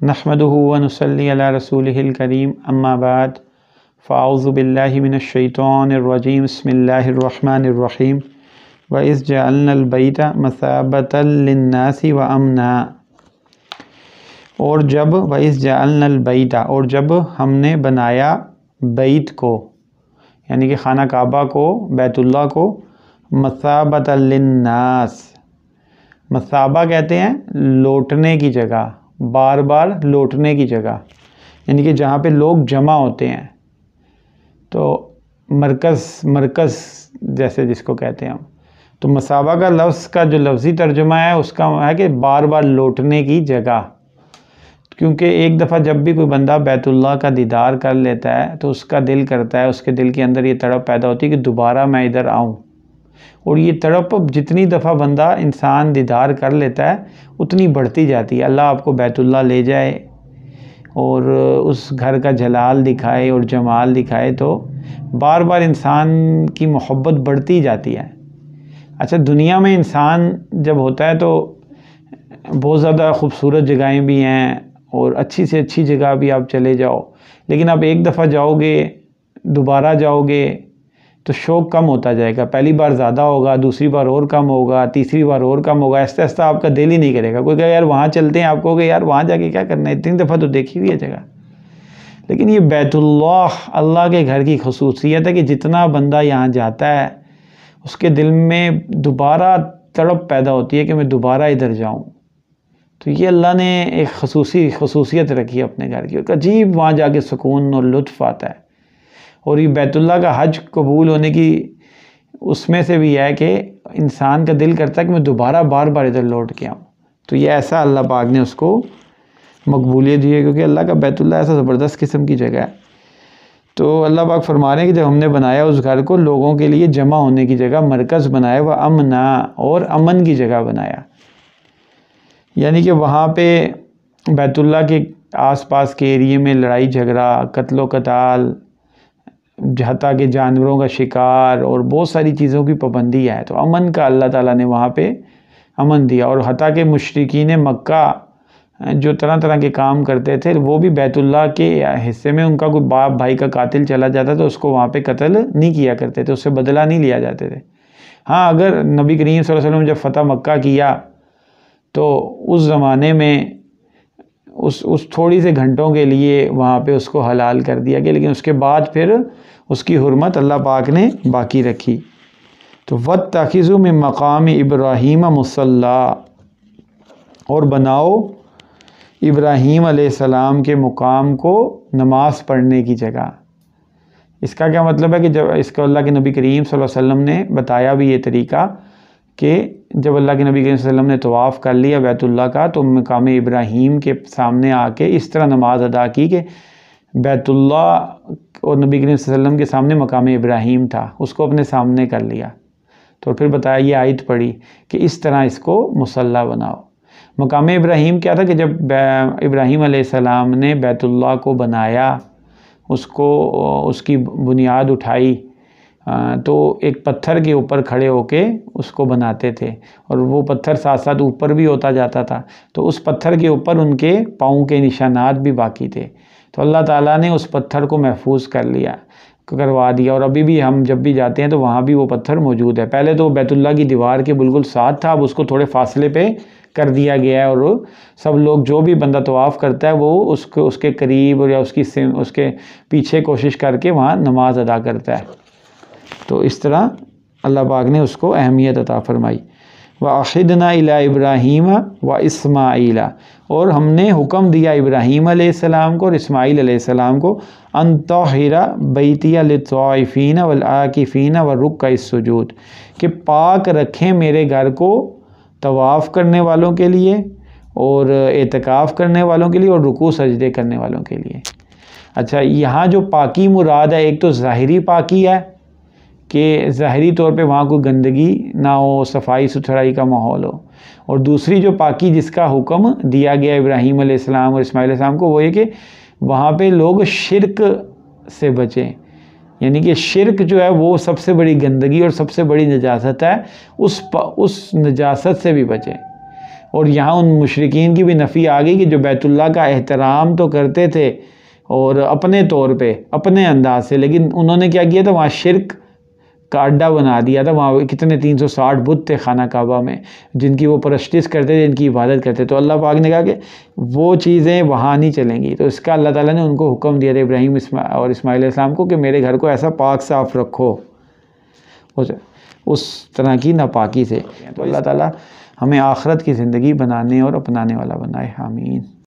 نحمده ونصلي على رسوله الكريم اما بعد فاعوذ بالله من الشیطان الرجیم بسم اللہ الرحمن الرحیم وَإِذْ جَعَلْنَا الْبَيْتَ مَثَابَةً لِلنَّاسِ وَأَمْنًا اور جب وَإِذْ جَعَلْنَا الْبَيْتَ اور جب ہم نے بنایا بیت کو یعنی کہ خانہ کعبہ کو بیت اللہ کو مَثَابَةً لِلنَّاسِ مثابہ کہتے ہیں لوٹنے کی جگہ بار بار لوٹنے کی جگہ یعنی کہ جہاں پہ لوگ جمع ہوتے ہیں تو مرکز جیسے جس کو کہتے ہیں ہم تو مثابہ کا لفظ کا جو لفظی ترجمہ ہے اس کا ہے کہ بار بار لوٹنے کی جگہ کیونکہ ایک دفعہ جب بھی کوئی بندہ بیت اللہ کا دیدار کر لیتا ہے تو اس کا دل کرتا ہے اس کے دل کے اندر یہ تڑپ پیدا ہوتی ہے کہ دوبارہ میں ادھر آؤں اور یہ تڑپ جتنی دفعہ بندہ انسان دیدار کر لیتا ہے اتنی بڑھتی جاتی ہے اللہ آپ کو بیت اللہ لے جائے اور اس گھر کا جلال دکھائے اور جمال دکھائے تو بار بار انسان کی محبت بڑھتی جاتی ہے۔ اچھا دنیا میں انسان جب ہوتا ہے تو بہت زیادہ خوبصورت جگہیں بھی ہیں اور اچھی سے اچھی جگہ بھی آپ چلے جاؤ لیکن آپ ایک دفعہ جاؤ گے دوبارہ جاؤ گے تو شوق کم ہوتا جائے گا، پہلی بار زیادہ ہوگا، دوسری بار اور کم ہوگا، تیسری بار اور کم ہوگا، آہستہ آہستہ آپ کا دل ہی نہیں کرے گا۔ کوئی کہے یار وہاں چلتے ہیں، آپ کہو گے یار وہاں جا کے کیا کرنا ہے، اتنی دفعہ تو دیکھی ہوئی ہے جگہ۔ لیکن یہ بیت اللہ کے گھر کی خصوصیت ہے کہ جتنا بندہ یہاں جاتا ہے اس کے دل میں دوبارہ تڑپ پیدا ہوتی ہے کہ میں دوبارہ ادھر جاؤں۔ تو یہ اللہ نے ایک خصوصیت رکھی ہے اپنے گھر کی، ایک عجیب وہاں جا کے سکون اور لطف آتا ہے۔ اور یہ بیت اللہ کا حج قبول ہونے کی اس میں سے بھی ہے کہ انسان کا دل کرتا ہے کہ میں دوبارہ بار بار ادھر لوٹ کے آؤں۔ تو یہ ایسا اللہ پاک نے اس کو مقبولیت دی ہے کیونکہ اللہ کا بیت اللہ ایسا زبردست قسم کی جگہ ہے۔ تو اللہ پاک فرما رہے ہیں کہ جب ہم نے بنایا اس گھر کو لوگوں کے لیے جمع ہونے کی جگہ مرکز بنایا وہ امنا اور امن کی جگہ بنایا، یعنی کہ وہاں پہ بیت اللہ کے آس پاس کے ایریے میں لڑائی جھگڑا قتل و قتال حتیٰ کہ جانوروں کا شکار اور بہت ساری چیزوں کی پابندی ہے، تو امن کا اللہ تعالیٰ نے وہاں پہ امن دیا۔ اور حتیٰ کہ مشرکین مکہ جو طرح طرح کے کام کرتے تھے وہ بھی بیت اللہ کے حصے میں ان کا کوئی باپ بھائی کا قاتل چلا جاتا تو اس کو وہاں پہ قتل نہیں کیا کرتے تھے، اس سے بدلہ نہیں لیا جاتے تھے۔ ہاں اگر نبی کریم صلی اللہ علیہ وسلم جب فتح مکہ کیا تو اس زمانے میں اس تھوڑی سے گھنٹوں کے لیے وہاں پہ اس کو حلال کر دیا گیا، لیکن اس کے بعد پھر اس کی حرمت اللہ پاک نے باقی رکھی۔ تو وَاتَّخِذُوا مِن مَقَامِ إِبْرَاهِيمَ مُصَلًّى اور بناؤ ابراہیم علیہ السلام کے مقام کو نماز پڑھنے کی جگہ۔ اس کا کیا مطلب ہے کہ جب اس کو اللہ کے نبی کریم صلی اللہ علیہ وسلم نے بتایا بھی یہ طریقہ کہ جب اللہ کے نبی کریم صلی اللہ علیہ وسلم نے طواف کر لیا بیت اللہ کا تو مقام ابراہیم کے سامنے آ کے اس طرح نماز ادا کی کہ بیت اللہ اور نبی کریم صلی اللہ علیہ وسلم کے سامنے مقام ابراہیم تھا، اس کو اپنے سامنے کر لیا۔ تو پھر بتایا یہ آیت پڑھی کہ اس طرح اس کو مصلی بناؤ۔ مقام ابراہیم کیا تھا کہ جب ابراہیم علیہ السلام نے بیت اللہ کو بنایا، اس کی بنیاد اٹھائی تو ایک پتھر کے اوپر کھڑے ہو کے اس کو بناتے تھے اور وہ پتھر ساتھ ساتھ اوپر بھی ہوتا جاتا تھا، تو اس پتھر کے اوپر ان کے پاؤں کے نشانات بھی باقی تھے، تو اللہ تعالیٰ نے اس پتھر کو محفوظ کروا دیا اور ابھی بھی ہم جب بھی جاتے ہیں تو وہاں بھی وہ پتھر موجود ہے۔ پہلے تو بیت اللہ کی دیوار کے بالکل ساتھ تھا، اب اس کو تھوڑے فاصلے پہ کر دیا گیا ہے اور سب لوگ جو بھی بندہ طواف کرتا ہے وہ اس کے قریب یا اس کے پیچھے کوشش کر کے وہاں نماز ادا کرتا ہے۔ تو اس طرح اللہ پاک نے اس کو اہمیت عطا فرمائی۔ وَأَخِذْنَا إِلَىٰ إِبْرَاهِيمَ وَإِسْمَاعِيلَ اور ہم نے حکم دیا ابراہیم علیہ السلام کو اور اسماعیل علیہ السلام کو أَن طَهِّرَ بَيْتِيَ لِلطَّائِفِينَ وَالْعَاكِفِينَ وَالرُّكَّعِ السُّجُودِ کہ پاک رکھیں میرے گھر کو طواف کرنے والوں کے لیے اور اعتکاف کرنے والوں کے لیے اور رکوع سجدے کرنے والوں کے لیے۔ اچھا یہاں جو پاکی مراد ہے ایک تو ظاہری پاکی ہے کہ ظاہری طور پہ وہاں کوئی گندگی نہ ہو، صفائی ستھرائی کا ماحول ہو، اور دوسری جو پاکی جس کا حکم دیا گیا ابراہیم علیہ السلام اور اسماعیل علیہ السلام کو وہ یہ کہ وہاں پہ لوگ شرک سے بچیں، یعنی کہ شرک جو ہے وہ سب سے بڑی گندگی اور سب سے بڑی نجاست ہے، اس نجاست سے بھی بچیں۔ اور یہاں ان مشرکین کی بھی نفی آ گئی کہ جو بیت اللہ کا احترام تو کرتے تھے اور اپنے طور پہ اپنے انداز سے، لیکن انہوں نے کیا کیا تھا، وہاں شرک کا اڈا بنا دیا تھا. وہاں کتنے 360 بت تھے خانہ کعبہ میں جن کی وہ پرستش کرتے تھے، جن کی عبادت کرتے. تو اللہ پاک نے کہا کہ وہ چیزیں وہاں نہیں چلیں گی. تو اس کا اللہ تعالیٰ نے ان کو حکم دیا تھا ابراہیم اور اسماعیل علیہ السلام کو کہ میرے گھر کو ایسا پاک صاف رکھو اس طرح کی ناپاکی سے. تو اللہ تعالیٰ ہمیں آخرت کی زندگی بنانے اور اپنانے والا بنائے. آمین.